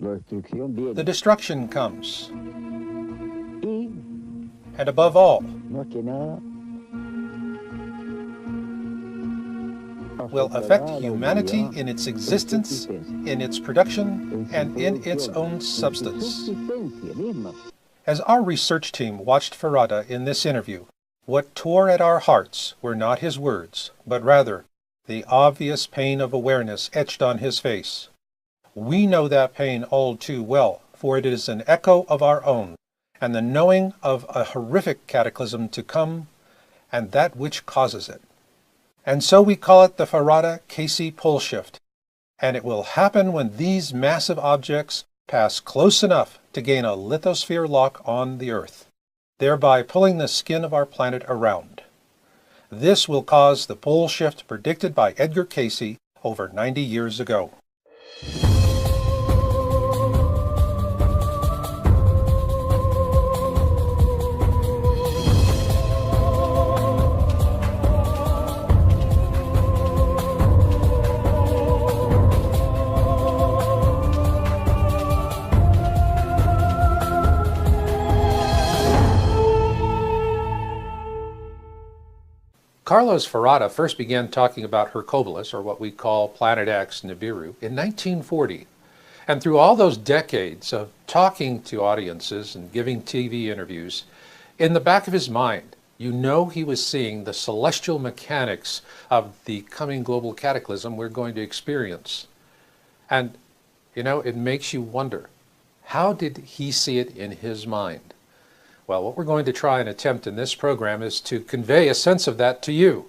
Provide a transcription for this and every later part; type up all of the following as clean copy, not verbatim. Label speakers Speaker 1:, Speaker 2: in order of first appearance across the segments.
Speaker 1: the destruction comes. And above all, will affect humanity in its existence, in its production, and in its own substance. As our research team watched Farada in this interview, what tore at our hearts were not his words, but rather the obvious pain of awareness etched on his face. We know that pain all too well, for it is an echo of our own, and the knowing of a horrific cataclysm to come, and that which causes it. And so we call it the Farada-Casey pole shift, and it will happen when these massive objects pass close enough to gain a lithosphere lock on the Earth, thereby pulling the skin of our planet around. This will cause the pole shift predicted by Edgar Cayce over 90 years ago. Carlos Farada first began talking about Hercules, or what we call Planet X Nibiru, in 1940. And through all those decades of talking to audiences and giving TV interviews, in the back of his mind, you know he was seeing the celestial mechanics of the coming global cataclysm we're going to experience. And, you know, it makes you wonder, how did he see it in his mind? Well, what we're going to try and attempt in this program is to convey a sense of that to you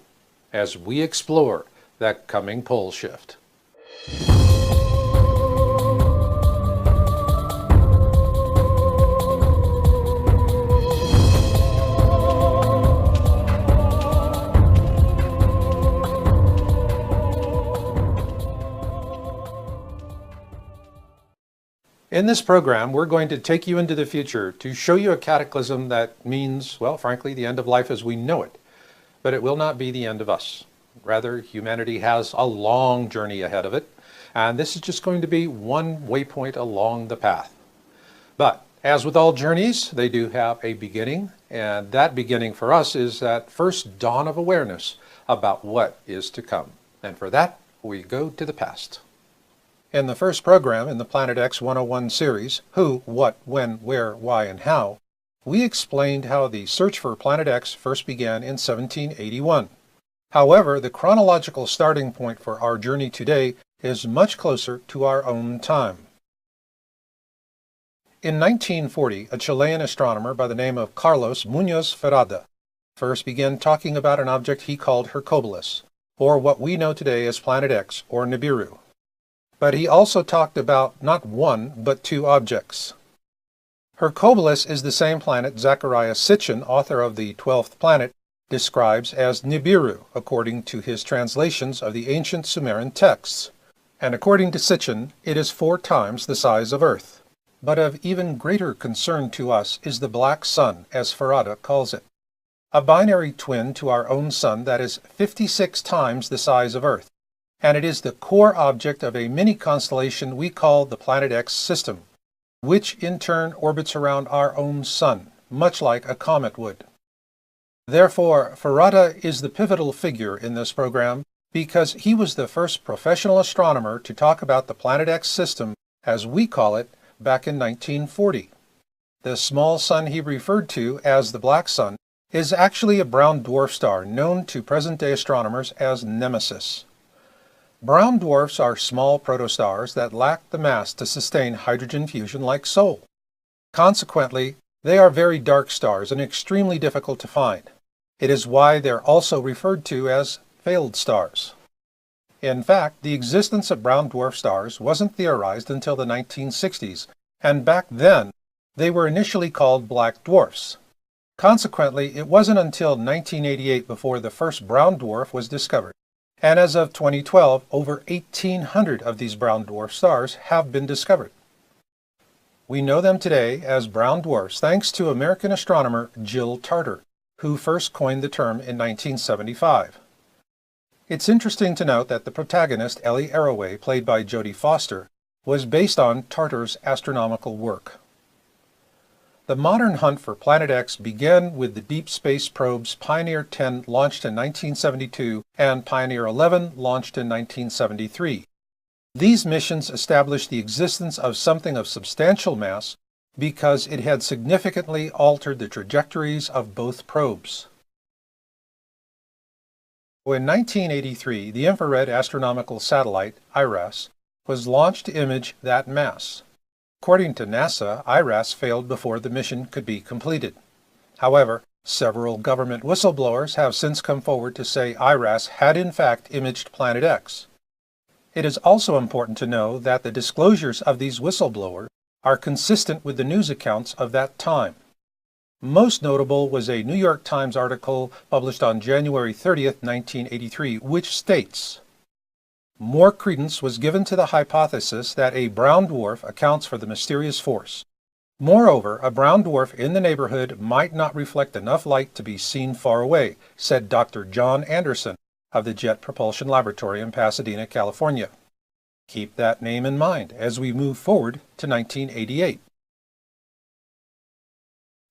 Speaker 1: as we explore that coming pole shift. In this program, we're going to take you into the future to show you a cataclysm that means, well, frankly, the end of life as we know it. But it will not be the end of us. Rather, humanity has a long journey ahead of it, and this is just going to be one waypoint along the path. But, as with all journeys, they do have a beginning, and that beginning for us is that first dawn of awareness about what is to come. And for that, we go to the past. In the first program in the Planet X 101 series, Who, What, When, Where, Why, and How, we explained how the search for Planet X first began in 1781. However, the chronological starting point for our journey today is much closer to our own time. In 1940, a Chilean astronomer by the name of Carlos Muñoz Farada first began talking about an object he called Hercules, or what we know today as Planet X, or Nibiru. But he also talked about not one, but two objects. Hercules is the same planet Zecharia Sitchin, author of The 12th Planet, describes as Nibiru, according to his translations of the ancient Sumerian texts. And according to Sitchin, it is 4 times the size of Earth. But of even greater concern to us is the black sun, as Farada calls it. A binary twin to our own sun that is 56 times the size of Earth. And it is the core object of a mini-constellation we call the Planet X system, which in turn orbits around our own sun, much like a comet would. Therefore, Farada is the pivotal figure in this program because he was the first professional astronomer to talk about the Planet X system, as we call it, back in 1940. The small sun he referred to as the Black Sun is actually a brown dwarf star known to present-day astronomers as Nemesis. Brown dwarfs are small protostars that lack the mass to sustain hydrogen fusion like Sol. Consequently, they are very dark stars and extremely difficult to find. It is why they're also referred to as failed stars. In fact, the existence of brown dwarf stars wasn't theorized until the 1960s, and back then, they were initially called black dwarfs. Consequently, it wasn't until 1988 before the first brown dwarf was discovered. And as of 2012, over 1,800 of these brown dwarf stars have been discovered. We know them today as brown dwarfs thanks to American astronomer Jill Tarter, who first coined the term in 1975. It's interesting to note that the protagonist, Ellie Arroway, played by Jodie Foster, was based on Tartar's astronomical work. The modern hunt for Planet X began with the deep space probes Pioneer 10 launched in 1972 and Pioneer 11 launched in 1973. These missions established the existence of something of substantial mass because it had significantly altered the trajectories of both probes. In 1983, the Infrared Astronomical Satellite, IRAS, was launched to image that mass. According to NASA, IRAS failed before the mission could be completed. However, several government whistleblowers have since come forward to say IRAS had in fact imaged Planet X. It is also important to know that the disclosures of these whistleblowers are consistent with the news accounts of that time. Most notable was a New York Times article published on January 30, 1983, which states, "More credence was given to the hypothesis that a brown dwarf accounts for the mysterious force. Moreover, a brown dwarf in the neighborhood might not reflect enough light to be seen far away," said Dr. John Anderson of the Jet Propulsion Laboratory in Pasadena, California. Keep that name in mind as we move forward to 1988.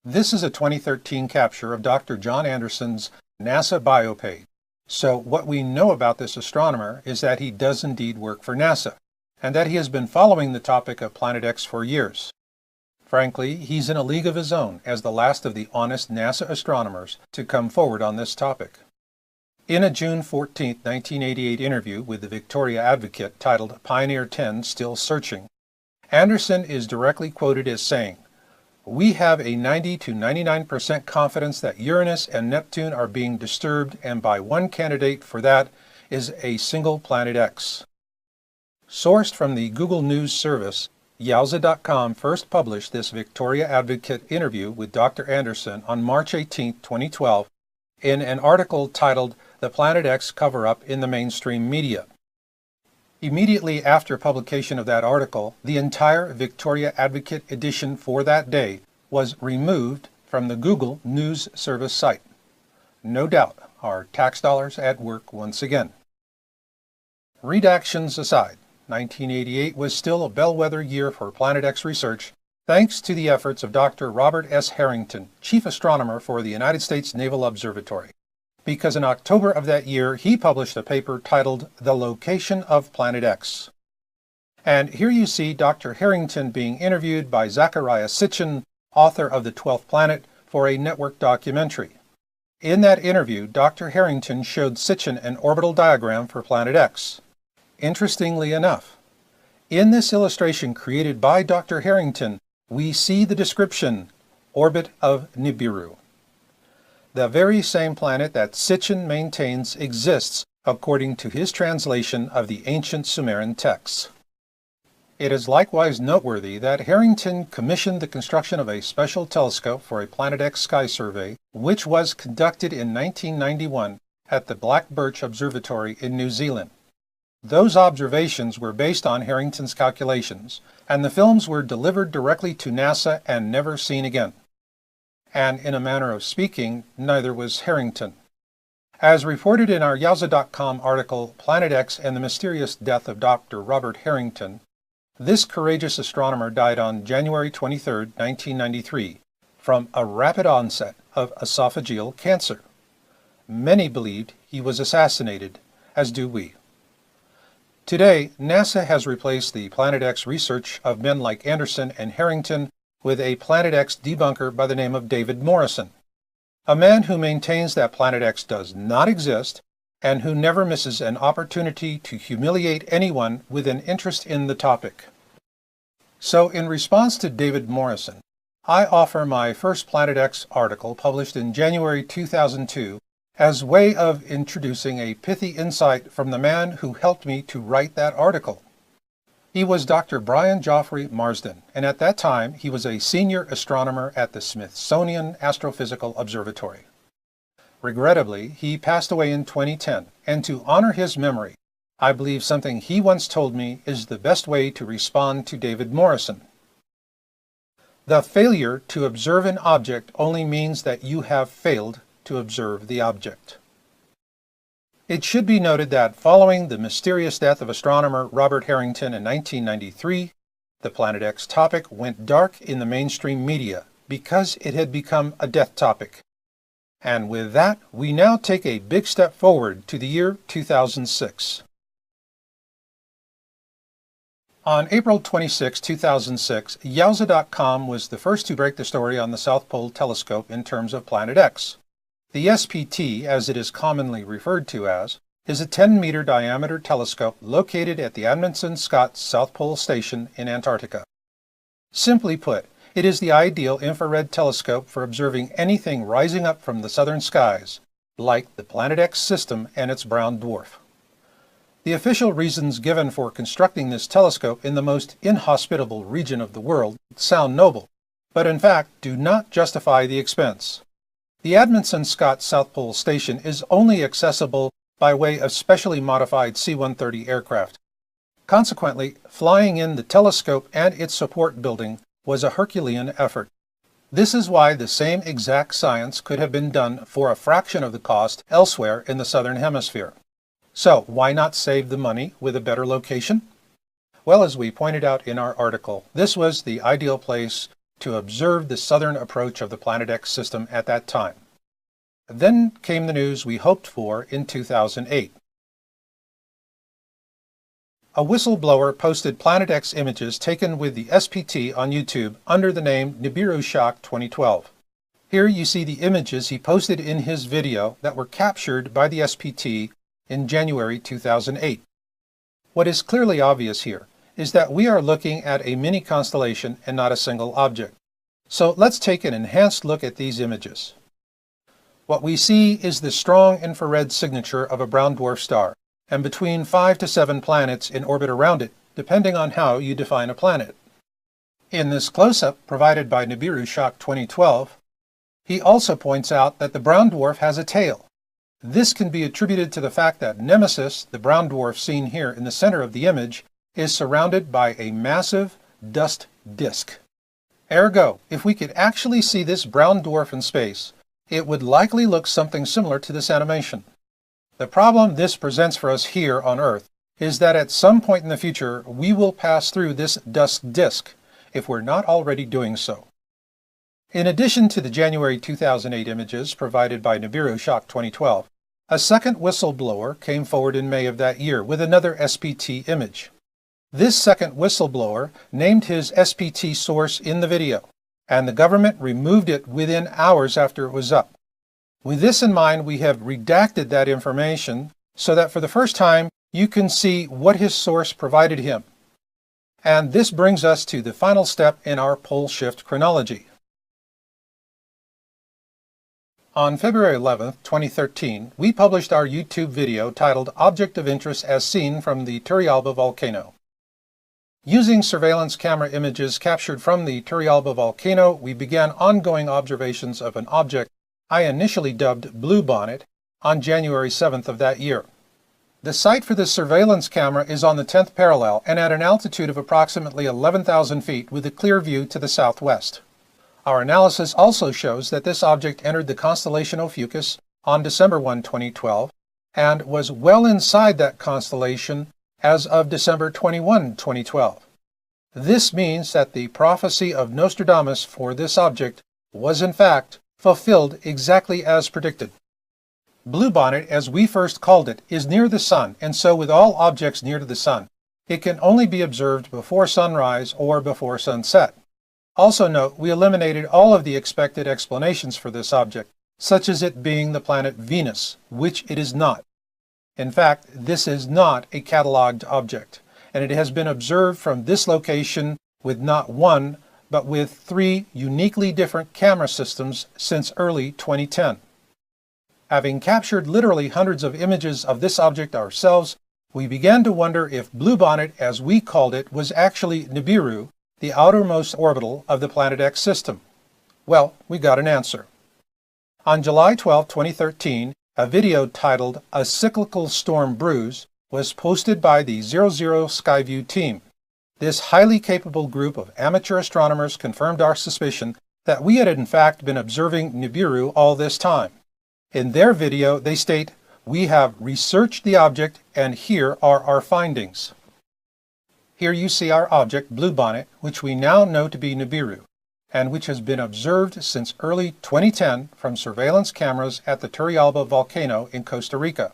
Speaker 1: This is a 2013 capture of Dr. John Anderson's NASA bio page. So what we know about this astronomer is that he does indeed work for NASA, and that he has been following the topic of Planet X for years. Frankly, he's in a league of his own as the last of the honest NASA astronomers to come forward on this topic. In a June 14, 1988 interview with the Victoria Advocate titled Pioneer 10 Still Searching, Anderson is directly quoted as saying, "We have a 90 to 99% confidence that Uranus and Neptune are being disturbed, and by one candidate for that is a single Planet X." Sourced from the Google News service, Yowza.com first published this Victoria Advocate interview with Dr. Anderson on March 18, 2012, in an article titled The Planet X Cover-Up in the Mainstream Media. Immediately after publication of that article, the entire Victoria Advocate edition for that day was removed from the Google News Service site. No doubt, our tax dollars at work once again. Redactions aside, 1988 was still a bellwether year for Planet X research, thanks to the efforts of Dr. Robert S. Harrington, chief astronomer for the United States Naval Observatory, because in October of that year he published a paper titled The Location of Planet X. And here you see Dr. Harrington being interviewed by Zecharia Sitchin, author of The 12th Planet, for a network documentary. In that interview, Dr. Harrington showed Sitchin an orbital diagram for Planet X. Interestingly enough, in this illustration created by Dr. Harrington, we see the description, orbit of Nibiru. The very same planet that Sitchin maintains exists according to his translation of the ancient Sumerian texts. It is likewise noteworthy that Harrington commissioned the construction of a special telescope for a Planet X sky survey, which was conducted in 1991 at the Black Birch Observatory in New Zealand. Those observations were based on Harrington's calculations, and the films were delivered directly to NASA and never seen again. And in a manner of speaking, neither was Harrington. As reported in our Yowza.com article, Planet X and the Mysterious Death of Dr. Robert Harrington, this courageous astronomer died on January 23, 1993, from a rapid onset of esophageal cancer. Many believed he was assassinated, as do we. Today, NASA has replaced the Planet X research of men like Anderson and Harrington with a Planet X debunker by the name of David Morrison, a man who maintains that Planet X does not exist and who never misses an opportunity to humiliate anyone with an interest in the topic. So in response to David Morrison, I offer my first Planet X article published in January 2002 as way of introducing a pithy insight from the man who helped me to write that article. He was Dr. Brian Geoffrey Marsden, and at that time he was a senior astronomer at the Smithsonian Astrophysical Observatory. Regrettably, he passed away in 2010, and to honor his memory, I believe something he once told me is the best way to respond to David Morrison. The failure to observe an object only means that you have failed to observe the object. It should be noted that following the mysterious death of astronomer Robert Harrington in 1993, the Planet X topic went dark in the mainstream media because it had become a death topic. And with that, we now take a big step forward to the year 2006. On April 26, 2006, Yowza.com was the first to break the story on the South Pole Telescope in terms of Planet X. The SPT, as it is commonly referred to as, is a 10-meter diameter telescope located at the Amundsen-Scott South Pole Station in Antarctica. Simply put, it is the ideal infrared telescope for observing anything rising up from the southern skies, like the Planet X system and its brown dwarf. The official reasons given for constructing this telescope in the most inhospitable region of the world sound noble, but in fact do not justify the expense. The Amundsen-Scott South Pole Station is only accessible by way of specially modified C-130 aircraft. Consequently, flying in the telescope and its support building was a Herculean effort. This is why the same exact science could have been done for a fraction of the cost elsewhere in the southern hemisphere. So, why not save the money with a better location? Well, as we pointed out in our article, this was the ideal place to observe the southern approach of the Planet X system at that time. Then came the news we hoped for in 2008. A whistleblower posted Planet X images taken with the SPT on YouTube under the name Nibiru Shock 2012. Here you see the images he posted in his video that were captured by the SPT in January 2008. What is clearly obvious here is that we are looking at a mini constellation and not a single object. So let's take an enhanced look at these images. What we see is the strong infrared signature of a brown dwarf star, and between 5 to 7 planets in orbit around it, depending on how you define a planet. In this close-up provided by Nibiru Shock 2012, he also points out that the brown dwarf has a tail. This can be attributed to the fact that Nemesis, the brown dwarf seen here in the center of the image, is surrounded by a massive dust disk. Ergo, if we could actually see this brown dwarf in space, it would likely look something similar to this animation. The problem this presents for us here on Earth is that at some point in the future we will pass through this dust disk, if we're not already doing so. In addition to the January 2008 images provided by Nibiru Shock 2012, a second whistleblower came forward in May of that year with another SPT image. This second whistleblower named his SPT source in the video, and the government removed it within hours after it was up. With this in mind, we have redacted that information so that for the first time you can see what his source provided him. And this brings us to the final step in our pole shift chronology. On February 11, 2013, we published our YouTube video titled Object of Interest as Seen from the Turrialba Volcano. Using surveillance camera images captured from the Turrialba volcano, we began ongoing observations of an object I initially dubbed Bluebonnet on January 7th of that year. The site for this surveillance camera is on the 10th parallel and at an altitude of approximately 11,000 feet with a clear view to the southwest. Our analysis also shows that this object entered the constellation Ophiuchus on December 1, 2012, and was well inside that constellation as of December 21, 2012. This means that the prophecy of Nostradamus for this object was in fact fulfilled exactly as predicted. Bluebonnet, as we first called it, is near the Sun, and so with all objects near to the Sun, it can only be observed before sunrise or before sunset. Also note, we eliminated all of the expected explanations for this object, such as it being the planet Venus, which it is not. In fact, this is not a catalogued object, and it has been observed from this location with not one, but with 3 uniquely different camera systems since early 2010. Having captured literally hundreds of images of this object ourselves, we began to wonder if Bluebonnet, as we called it, was actually Nibiru, the outermost orbital of the Planet X system. Well, we got an answer. On July 12, 2013, a video titled A Cyclical Storm Brews was posted by the 00 Skyview team. This highly capable group of amateur astronomers confirmed our suspicion that we had in fact been observing Nibiru all this time. In their video, they state, We have researched the object, and here are our findings. Here you see our object, Bluebonnet, which we now know to be Nibiru, and which has been observed since early 2010 from surveillance cameras at the Turrialba volcano in Costa Rica.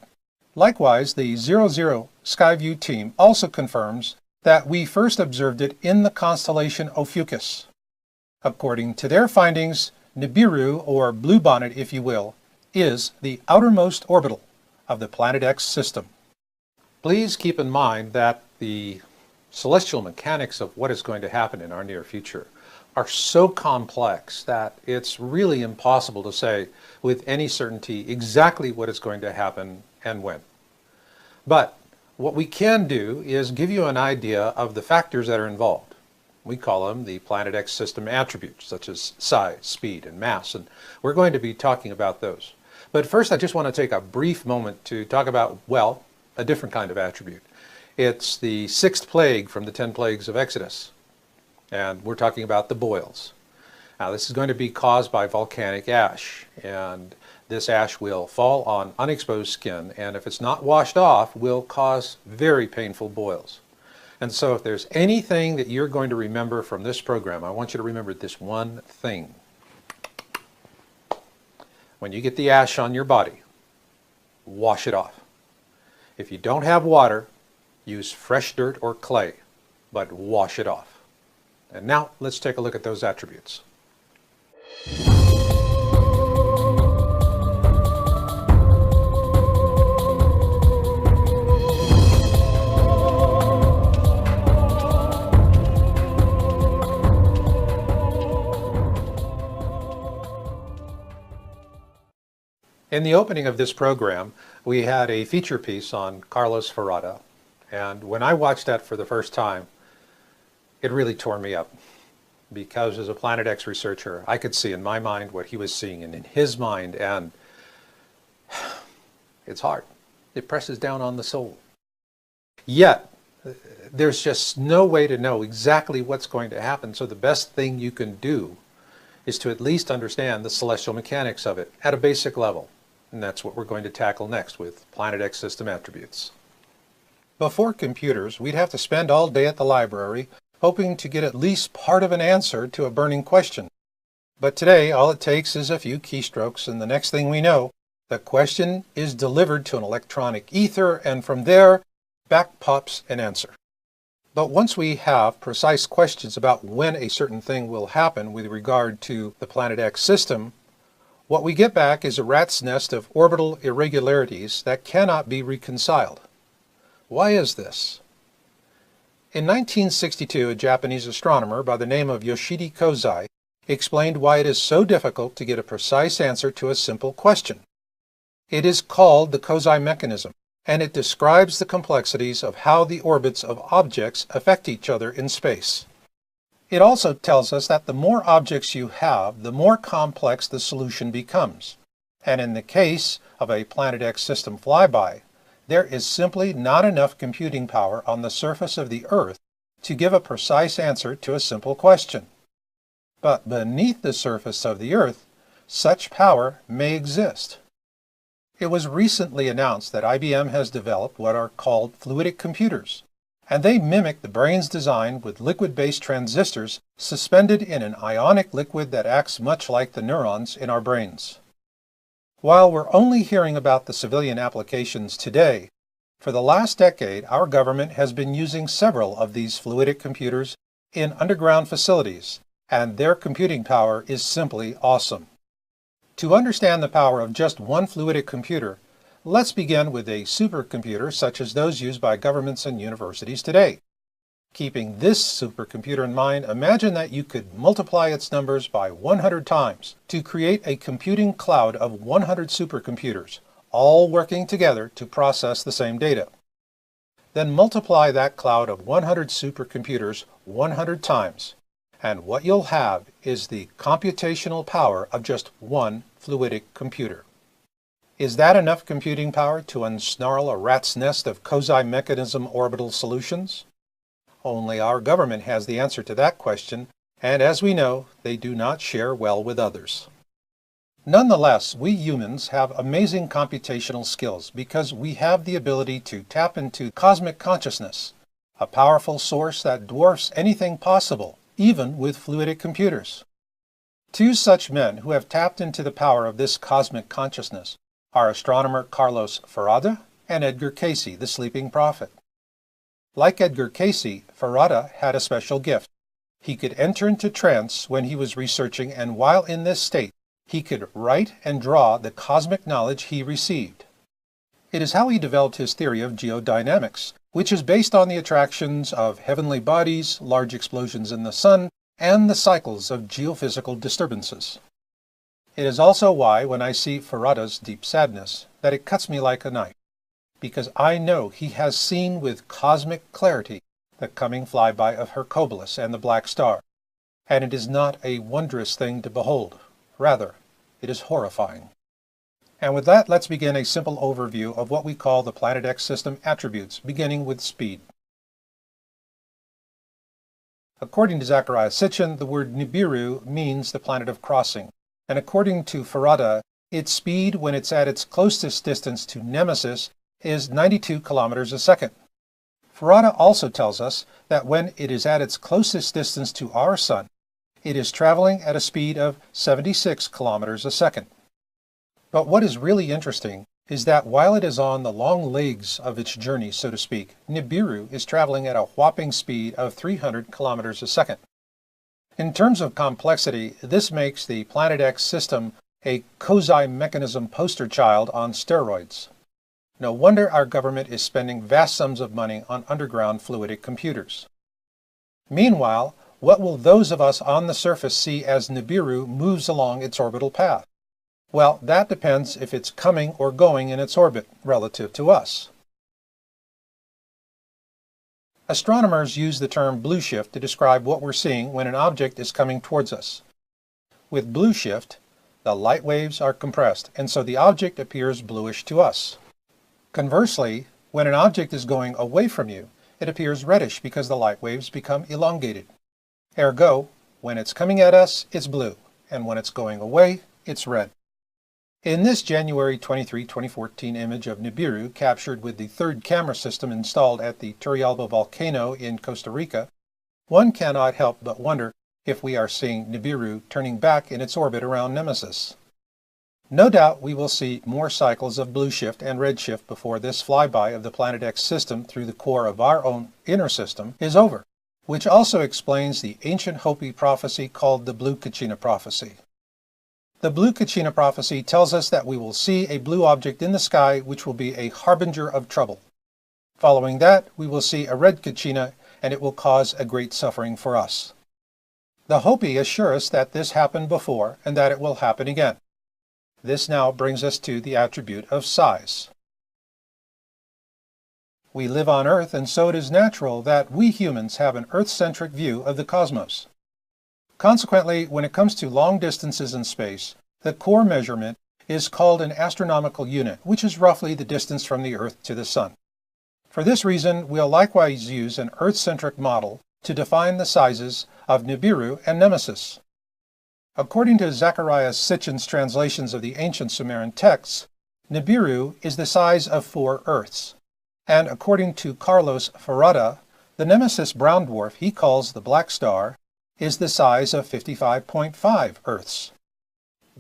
Speaker 1: Likewise, the 00 Skyview team also confirms that we first observed it in the constellation Ophiuchus. According to their findings, Nibiru, or Bluebonnet if you will, is the outermost orbital of the Planet X system. Please keep in mind that the celestial mechanics of what is going to happen in our near future are so complex that it's really impossible to say with any certainty exactly what is going to happen and when. But what we can do is give you an idea of the factors that are involved. We call them the Planet X system attributes, such as size, speed, and mass, and we're going to be talking about those. But first, I just want to take a brief moment to talk about, well, a different kind of attribute. It's the sixth plague from the 10 plagues of Exodus, and we're talking about the boils. Now, this is going to be caused by volcanic ash, and this ash will fall on unexposed skin, and if it's not washed off, will cause very painful boils. And so if there's anything that you're going to remember from this program, I want you to remember this one thing. When you get the ash on your body, wash it off. If you don't have water, use fresh dirt or clay, but wash it off. And now let's take a look at those attributes. In the opening of this program, we had a feature piece on Carlos Ferrada, and when I watched that for the first time, it really tore me up, because as a Planet X researcher, I could see in my mind what he was seeing and in his mind, and it's hard. It presses down on the soul. Yet, there's just no way to know exactly what's going to happen, so the best thing you can do is to at least understand the celestial mechanics of it at a basic level. And that's what we're going to tackle next with Planet X system attributes. Before computers, we'd have to spend all day at the library hoping to get at least part of an answer to a burning question. But today, all it takes is a few keystrokes, and the next thing we know, the question is delivered to an electronic ether, and from there, back pops an answer. But once we have precise questions about when a certain thing will happen with regard to the Planet X system, what we get back is a rat's nest of orbital irregularities that cannot be reconciled. Why is this? In 1962, a Japanese astronomer by the name of Yoshidi Kozai explained why it is so difficult to get a precise answer to a simple question. It is called the Kozai mechanism, and it describes the complexities of how the orbits of objects affect each other in space. It also tells us that the more objects you have, the more complex the solution becomes. And in the case of a Planet X system flyby, there is simply not enough computing power on the surface of the Earth to give a precise answer to a simple question. But beneath the surface of the Earth, such power may exist. It was recently announced that IBM has developed what are called fluidic computers, and they mimic the brain's design with liquid-based transistors suspended in an ionic liquid that acts much like the neurons in our brains. While we're only hearing about the civilian applications today, for the last decade our government has been using several of these fluidic computers in underground facilities, and their computing power is simply awesome. To understand the power of just one fluidic computer, let's begin with a supercomputer such as those used by governments and universities today. Keeping this supercomputer in mind, imagine that you could multiply its numbers by 100 times to create a computing cloud of 100 supercomputers, all working together to process the same data. Then multiply that cloud of 100 supercomputers 100 times, and what you'll have is the computational power of just one fluidic computer. Is that enough computing power to unsnarl a rat's nest of Kozai mechanism orbital solutions? Only our government has the answer to that question, and as we know, they do not share well with others. Nonetheless, we humans have amazing computational skills because we have the ability to tap into cosmic consciousness, a powerful source that dwarfs anything possible, even with fluidic computers. Two such men who have tapped into the power of this cosmic consciousness are astronomer Carlos Ferrada and Edgar Cayce, the sleeping prophet. Like Edgar Cayce, Ferrada had a special gift. He could enter into trance when he was researching, and while in this state, he could write and draw the cosmic knowledge he received. It is how he developed his theory of geodynamics, which is based on the attractions of heavenly bodies, large explosions in the sun, and the cycles of geophysical disturbances. It is also why, when I see Ferrada's deep sadness, that it cuts me like a knife, because I know he has seen with cosmic clarity the coming flyby of Hercules and the Black Star, and it is not a wondrous thing to behold. Rather, it is horrifying. And with that, let's begin a simple overview of what we call the Planet X system attributes, beginning with speed. According to Zecharia Sitchin, the word Nibiru means the planet of crossing, and according to Ferrada, its speed when it's at its closest distance to Nemesis is 92 kilometers a second. Ferrada also tells us that when it is at its closest distance to our Sun, it is traveling at a speed of 76 kilometers a second. But what is really interesting is that while it is on the long legs of its journey, so to speak, Nibiru is traveling at a whopping speed of 300 kilometers a second. In terms of complexity, this makes the Planet X system a quasi-mechanism poster child on steroids. No wonder our government is spending vast sums of money on underground fluidic computers. Meanwhile, what will those of us on the surface see as Nibiru moves along its orbital path? Well, that depends if it's coming or going in its orbit relative to us. Astronomers use the term blue shift to describe what we're seeing when an object is coming towards us. With blue shift, the light waves are compressed, and so the object appears bluish to us. Conversely, when an object is going away from you, it appears reddish because the light waves become elongated. Ergo, when it's coming at us, it's blue, and when it's going away, it's red. In this January 23, 2014 image of Nibiru, captured with the third camera system installed at the Turrialba volcano in Costa Rica, one cannot help but wonder if we are seeing Nibiru turning back in its orbit around Nemesis. No doubt we will see more cycles of blue shift and red shift before this flyby of the Planet X system through the core of our own inner system is over, which also explains the ancient Hopi prophecy called the Blue Kachina prophecy. The Blue Kachina prophecy tells us that we will see a blue object in the sky which will be a harbinger of trouble. Following that, we will see a red Kachina, and it will cause a great suffering for us. The Hopi assure us that this happened before and that it will happen again. This now brings us to the attribute of size. We live on Earth, and so it is natural that we humans have an Earth-centric view of the cosmos. Consequently, when it comes to long distances in space, the core measurement is called an astronomical unit, which is roughly the distance from the Earth to the Sun. For this reason, we'll likewise use an Earth-centric model to define the sizes of Nibiru and Nemesis. According to Zecharia Sitchin's translations of the ancient Sumerian texts, Nibiru is the size of 4 Earths. And according to Carlos Ferrada, the Nemesis brown dwarf he calls the Black Star is the size of 55.5 Earths.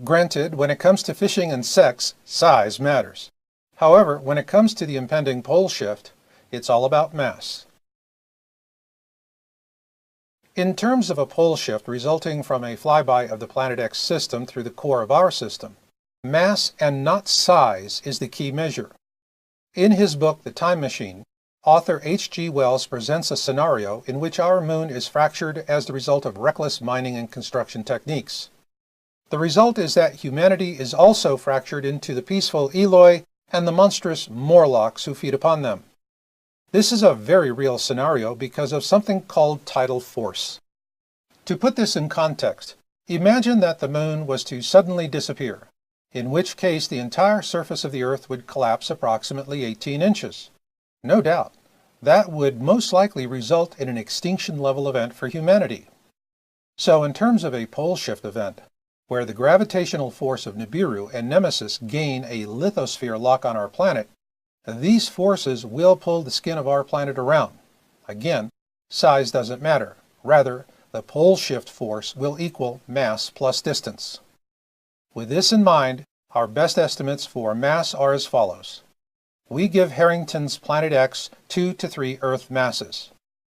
Speaker 1: Granted, when it comes to fishing and sex, size matters. However, when it comes to the impending pole shift, it's all about mass. In terms of a pole shift resulting from a flyby of the Planet X system through the core of our system, mass and not size is the key measure. In his book, The Time Machine, author H.G. Wells presents a scenario in which our moon is fractured as the result of reckless mining and construction techniques. The result is that humanity is also fractured into the peaceful Eloi and the monstrous Morlocks who feed upon them. This is a very real scenario because of something called tidal force. To put this in context, imagine that the moon was to suddenly disappear, in which case the entire surface of the Earth would collapse approximately 18 inches. No doubt, that would most likely result in an extinction-level event for humanity. So in terms of a pole shift event, Where the gravitational force of Nibiru and Nemesis gain a lithosphere lock on our planet, these forces will pull the skin of our planet around. Again, size doesn't matter. Rather, the pole shift force will equal mass plus distance. With this in mind, our best estimates for mass are as follows. We give Harrington's Planet X 2 to 3 Earth masses.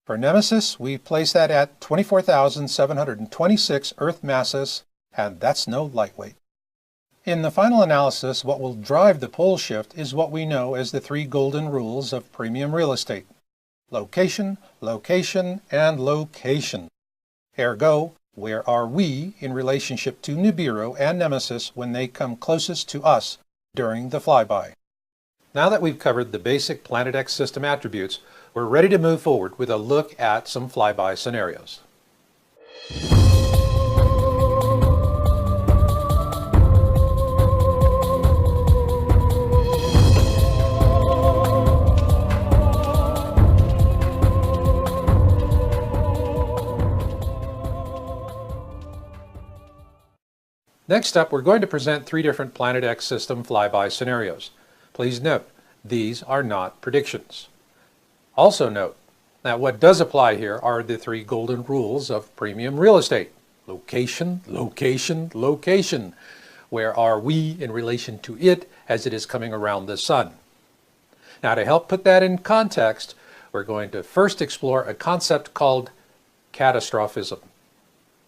Speaker 1: For Nemesis, we place that at 24,726 Earth masses, and that's no lightweight. In the final analysis, what will drive the pole shift is what we know as the 3 golden rules of premium real estate. Location, location, and location. Ergo, where are we in relationship to Nibiru and Nemesis when they come closest to us during the flyby? Now that we've covered the basic Planet X system attributes, we're ready to move forward with a look at some flyby scenarios. Next up, we're going to present 3 different Planet X system flyby scenarios. Please note, these are not predictions. Also note that what does apply here are the 3 golden rules of premium real estate. Location, location, location. Where are we in relation to it as it is coming around the sun? Now, to help put that in context, we're going to first explore a concept called catastrophism.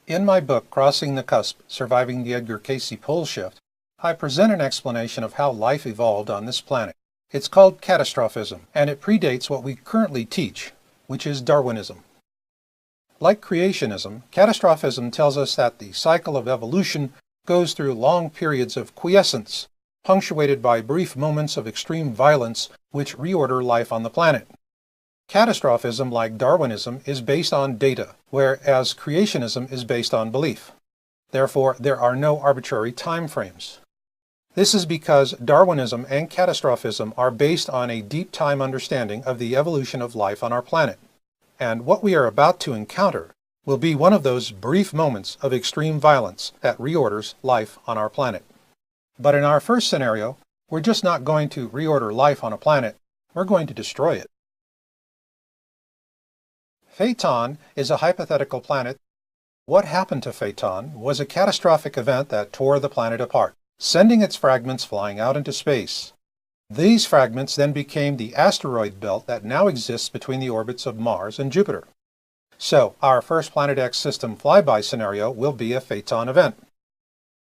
Speaker 1: In my book, Crossing the Cusp, Surviving the Edgar Cayce Pole Shift, I present an explanation of how life evolved on this planet. It's called catastrophism, and it predates what we currently teach, which is Darwinism. Like creationism, catastrophism tells us that the cycle of evolution goes through long periods of quiescence, punctuated by brief moments of extreme violence which reorder life on the planet. Catastrophism, like Darwinism, is based on data, whereas creationism is based on belief. Therefore, there are no arbitrary time frames. This is because Darwinism and catastrophism are based on a deep time understanding of the evolution of life on our planet. And what we are about to encounter will be one of those brief moments of extreme violence that reorders life on our planet. But in our first scenario, we're just not going to reorder life on a planet, we're going to destroy it. Phaeton is a hypothetical planet. What happened to Phaeton was a catastrophic event that tore the planet apart, sending its fragments flying out into space. These fragments then became the asteroid belt that now exists between the orbits of Mars and Jupiter. So, our first Planet X system flyby scenario will be a Phaeton event.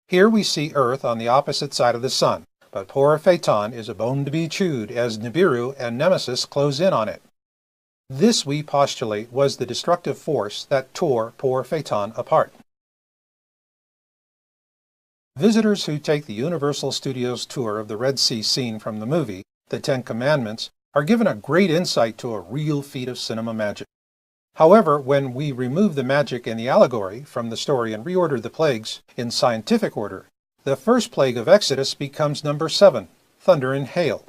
Speaker 1: Here we see Earth on the opposite side of the Sun, but poor Phaeton is a bone to be chewed as Nibiru and Nemesis close in on it. This, we postulate, was the destructive force that tore poor Phaeton apart. Visitors who take the Universal Studios tour of the Red Sea scene from the movie, The Ten Commandments, are given a great insight to a real feat of cinema magic. However, when we remove the magic and the allegory from the story and reorder the plagues in scientific order, the first plague of Exodus becomes number 7, thunder and hail.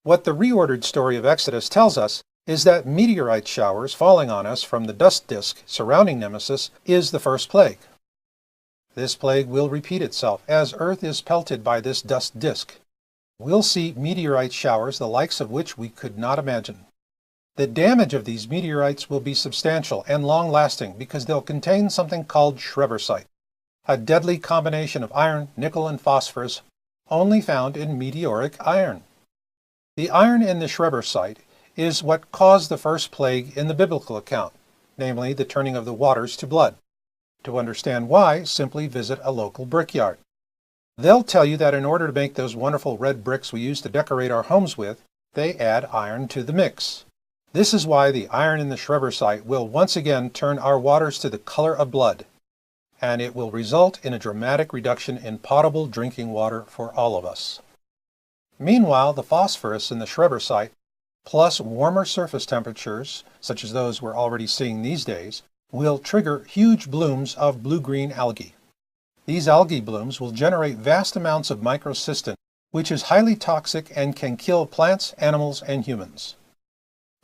Speaker 1: What the reordered story of Exodus tells us is that meteorite showers falling on us from the dust disk surrounding Nemesis is the first plague. This plague will repeat itself as Earth is pelted by this dust disk. We'll see meteorite showers the likes of which we could not imagine. The damage of these meteorites will be substantial and long-lasting because they'll contain something called schrebersite, a deadly combination of iron, nickel, and phosphorus only found in meteoric iron. The iron in the schrebersite is what caused the first plague in the biblical account, namely the turning of the waters to blood. To understand why, simply visit a local brickyard. They'll tell you that in order to make those wonderful red bricks we use to decorate our homes with, they add iron to the mix. This is why the iron in the schrebersite will once again turn our waters to the color of blood, and it will result in a dramatic reduction in potable drinking water for all of us. Meanwhile, the phosphorus in the schrebersite plus warmer surface temperatures, such as those we're already seeing these days, will trigger huge blooms of blue-green algae. These algae blooms will generate vast amounts of microcystin, which is highly toxic and can kill plants, animals, and humans.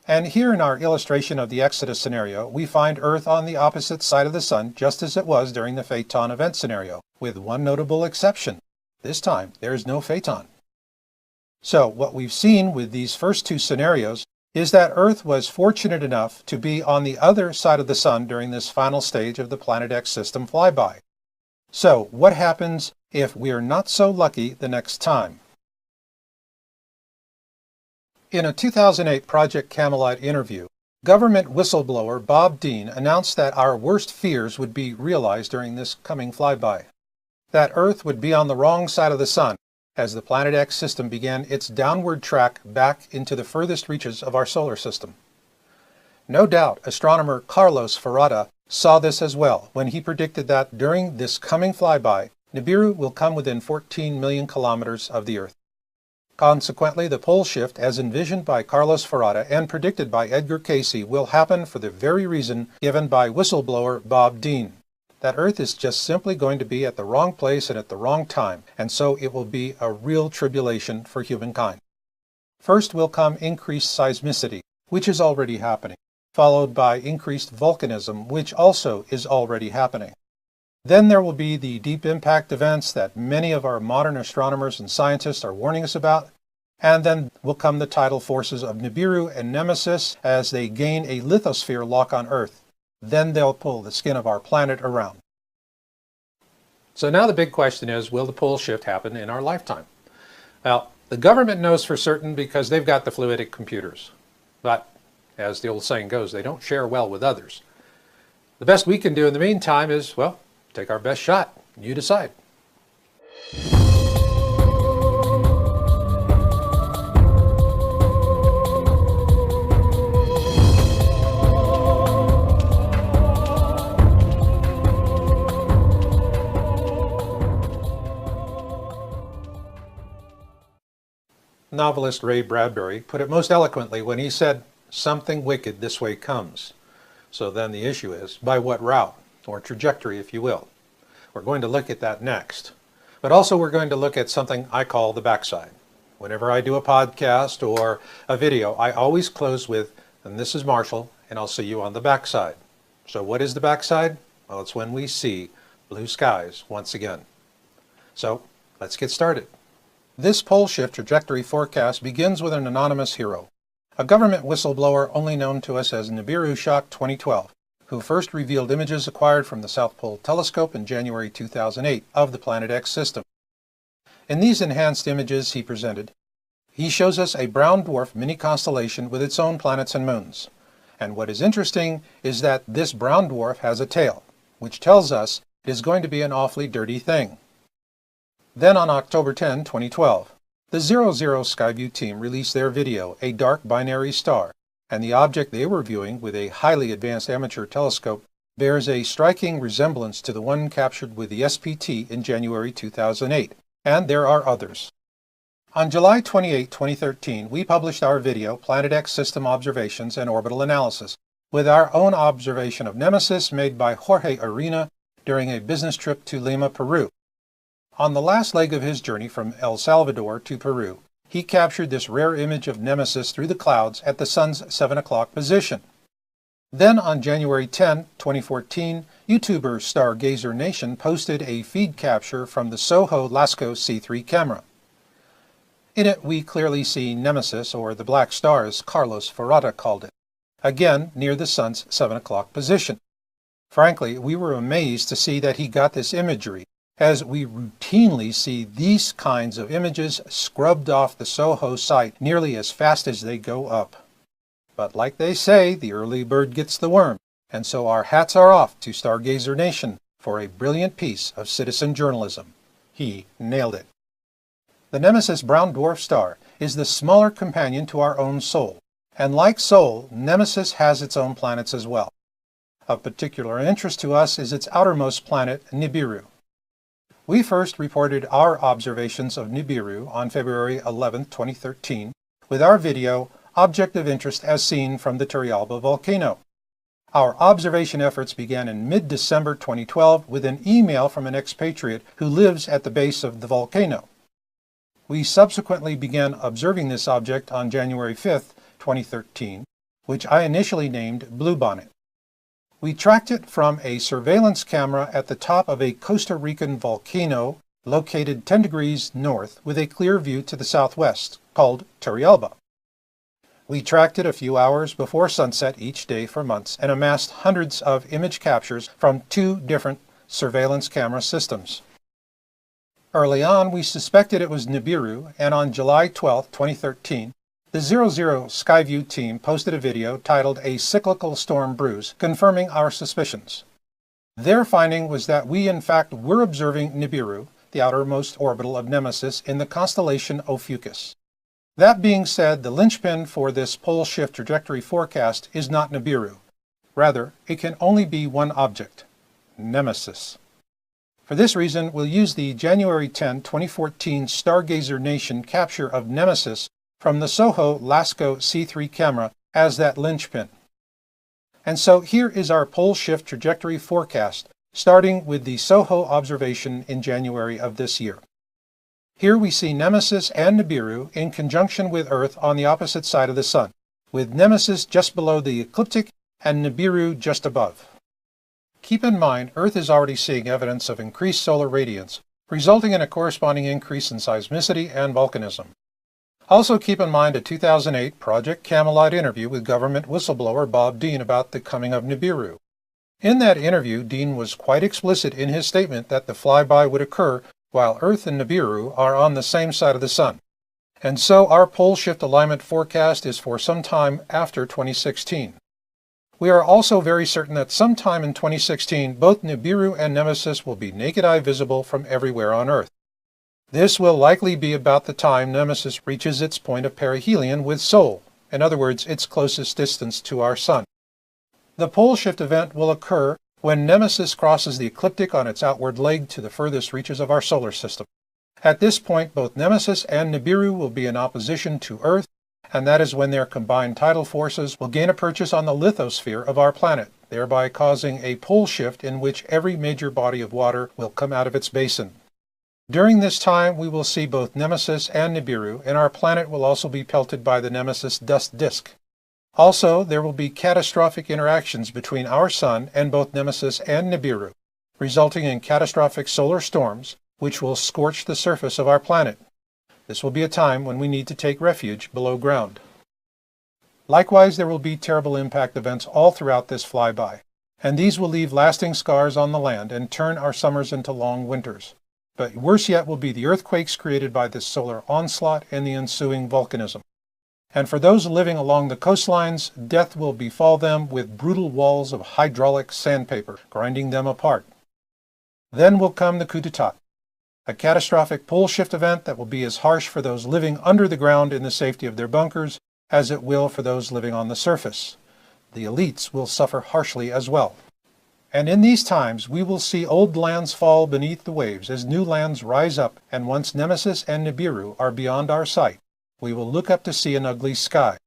Speaker 1: And here in our illustration of the Exodus scenario, we find Earth on the opposite side of the Sun just as it was during the Phaeton event scenario, with one notable exception. This time, there is no Phaeton. So what we've seen with these first two scenarios is that Earth was fortunate enough to be on the other side of the Sun during this final stage of the Planet X system flyby. So what happens if we're not so lucky the next time? In a 2008 Project Camelot interview, government whistleblower Bob Dean announced that our worst fears would be realized during this coming flyby. That Earth would be on the wrong side of the Sun as the Planet X system began its downward track back into the furthest reaches of our solar system. No doubt astronomer Carlos Ferrada saw this as well when he predicted that during this coming flyby, Nibiru will come within 14 million kilometers of the Earth. Consequently, the pole shift, as envisioned by Carlos Ferrada and predicted by Edgar Cayce, will happen for the very reason given by whistleblower Bob Dean, that Earth is just simply going to be at the wrong place and at the wrong time, and so it will be a real tribulation for humankind. First will come increased seismicity, which is already happening, followed by increased volcanism, which also is already happening. Then there will be the deep impact events that many of our modern astronomers and scientists are warning us about, and then will come the tidal forces of Nibiru and Nemesis as they gain a lithosphere lock on Earth. Then they'll pull the skin of our planet around. So now the big question is, will the pole shift happen in our lifetime? Well, the government knows for certain because they've got the fluidic computers. But, as the old saying goes, they don't share well with others. The best we can do in the meantime is, well, take our best shot. You decide. Novelist Ray Bradbury put it most eloquently when he said, "Something wicked this way comes." So then the issue is, by what route, or trajectory if you will. We're going to look at that next. But also we're going to look at something I call the backside. Whenever I do a podcast or a video, I always close with, "And this is Marshall, and I'll see you on the backside." So what is the backside? Well, it's when we see blue skies once again. So let's get started. This pole shift trajectory forecast begins with an anonymous hero, a government whistleblower only known to us as Nibiru Shock 2012, who first revealed images acquired from the South Pole Telescope in January 2008 of the Planet X system. In these enhanced images he presented, he shows us a brown dwarf mini-constellation with its own planets and moons. And what is interesting is that this brown dwarf has a tail, which tells us it is going to be an awfully dirty thing. Then on October 10, 2012, the 00 Skyview team released their video, A Dark Binary Star, and the object they were viewing with a highly advanced amateur telescope bears a striking resemblance to the one captured with the SPT in January 2008, and there are others. On July 28, 2013, we published our video, Planet X System Observations and Orbital Analysis, with our own observation of Nemesis made by Jorge Arena during a business trip to Lima, Peru. On the last leg of his journey from El Salvador to Peru, he captured this rare image of Nemesis through the clouds at the sun's 7 o'clock position. Then on January 10, 2014, YouTuber Stargazer Nation posted a feed capture from the Soho Lasco C3 camera. In it we clearly see Nemesis, or the black star as Carlos Ferrada called it, again near the sun's 7 o'clock position. Frankly, we were amazed to see that he got this imagery, as we routinely see these kinds of images scrubbed off the Soho site nearly as fast as they go up. But like they say, the early bird gets the worm, and so our hats are off to Stargazer Nation for a brilliant piece of citizen journalism. He nailed it. The Nemesis brown dwarf star is the smaller companion to our own Sol, and like Sol, Nemesis has its own planets as well. Of particular interest to us is its outermost planet, Nibiru. We first reported our observations of Nibiru on February 11, 2013, with our video, Object of Interest as Seen from the Turrialba Volcano. Our observation efforts began in mid-December 2012 with an email from an expatriate who lives at the base of the volcano. We subsequently began observing this object on January 5, 2013, which I initially named Bluebonnet. We tracked it from a surveillance camera at the top of a Costa Rican volcano located 10 degrees north with a clear view to the southwest, called Turrialba. We tracked it a few hours before sunset each day for months and amassed hundreds of image captures from 2 different surveillance camera systems. Early on, we suspected it was Nibiru, and on July 12, 2013, the 00 Skyview team posted a video titled A Cyclical Storm Brews, confirming our suspicions. Their finding was that we in fact were observing Nibiru, the outermost orbital of Nemesis, in the constellation Ophiuchus. That being said, the linchpin for this pole shift trajectory forecast is not Nibiru. Rather, it can only be one object, Nemesis. For this reason, we'll use the January 10, 2014 Stargazer Nation capture of Nemesis from the SOHO LASCO C3 camera as that linchpin. And so here is our pole shift trajectory forecast, starting with the SOHO observation in January of this year. Here we see Nemesis and Nibiru in conjunction with Earth on the opposite side of the Sun, with Nemesis just below the ecliptic and Nibiru just above. Keep in mind, Earth is already seeing evidence of increased solar radiance, resulting in a corresponding increase in seismicity and volcanism. Also keep in mind a 2008 Project Camelot interview with government whistleblower Bob Dean about the coming of Nibiru. In that interview, Dean was quite explicit in his statement that the flyby would occur while Earth and Nibiru are on the same side of the Sun. And so our pole shift alignment forecast is for some time after 2016. We are also very certain that sometime in 2016, both Nibiru and Nemesis will be naked eye visible from everywhere on Earth. This will likely be about the time Nemesis reaches its point of perihelion with Sol, in other words, its closest distance to our Sun. The pole shift event will occur when Nemesis crosses the ecliptic on its outward leg to the furthest reaches of our solar system. At this point, both Nemesis and Nibiru will be in opposition to Earth, and that is when their combined tidal forces will gain a purchase on the lithosphere of our planet, thereby causing a pole shift in which every major body of water will come out of its basin. During this time, we will see both Nemesis and Nibiru, and our planet will also be pelted by the Nemesis dust disk. Also, there will be catastrophic interactions between our Sun and both Nemesis and Nibiru, resulting in catastrophic solar storms, which will scorch the surface of our planet. This will be a time when we need to take refuge below ground. Likewise, there will be terrible impact events all throughout this flyby, and these will leave lasting scars on the land and turn our summers into long winters. But worse yet will be the earthquakes created by this solar onslaught and the ensuing volcanism. And for those living along the coastlines, death will befall them with brutal walls of hydraulic sandpaper, grinding them apart. Then will come the coup d'etat, a catastrophic pole shift event that will be as harsh for those living under the ground in the safety of their bunkers as it will for those living on the surface. The elites will suffer harshly as well. And in these times, we will see old lands fall beneath the waves as new lands rise up, and once Nemesis and Nibiru are beyond our sight, we will look up to see an ugly sky.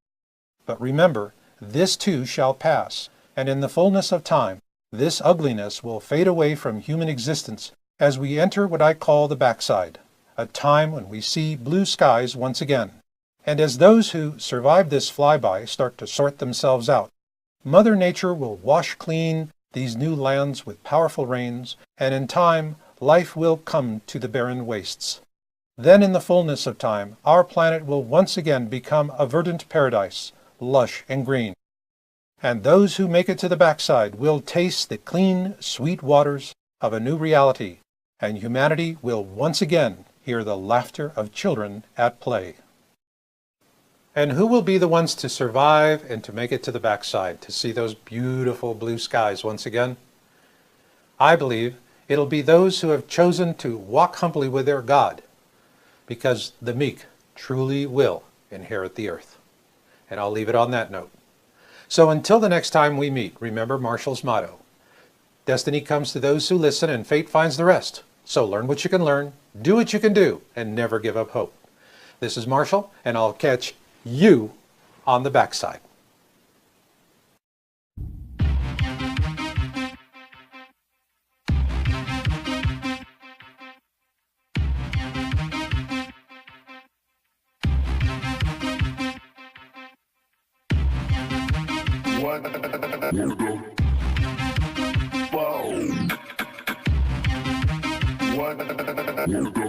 Speaker 1: But remember, this too shall pass, and in the fullness of time, this ugliness will fade away from human existence as we enter what I call the backside, a time when we see blue skies once again. And as those who survive this flyby start to sort themselves out, Mother Nature will wash clean these new lands with powerful rains, and in time, life will come to the barren wastes. Then in the fullness of time, our planet will once again become a verdant paradise, lush and green. And those who make it to the backside will taste the clean, sweet waters of a new reality, and humanity will once again hear the laughter of children at play. And who will be the ones to survive and to make it to the backside, to see those beautiful blue skies once again? I believe it'll be those who have chosen to walk humbly with their God, because the meek truly will inherit the earth. And I'll leave it on that note. So until the next time we meet, remember Marshall's motto: destiny comes to those who listen, and fate finds the rest. So learn what you can learn, do what you can do, and never give up hope. This is Marshall, and I'll catch you on the backside.
Speaker 2: Wanna go? Wow. What? Wanna go?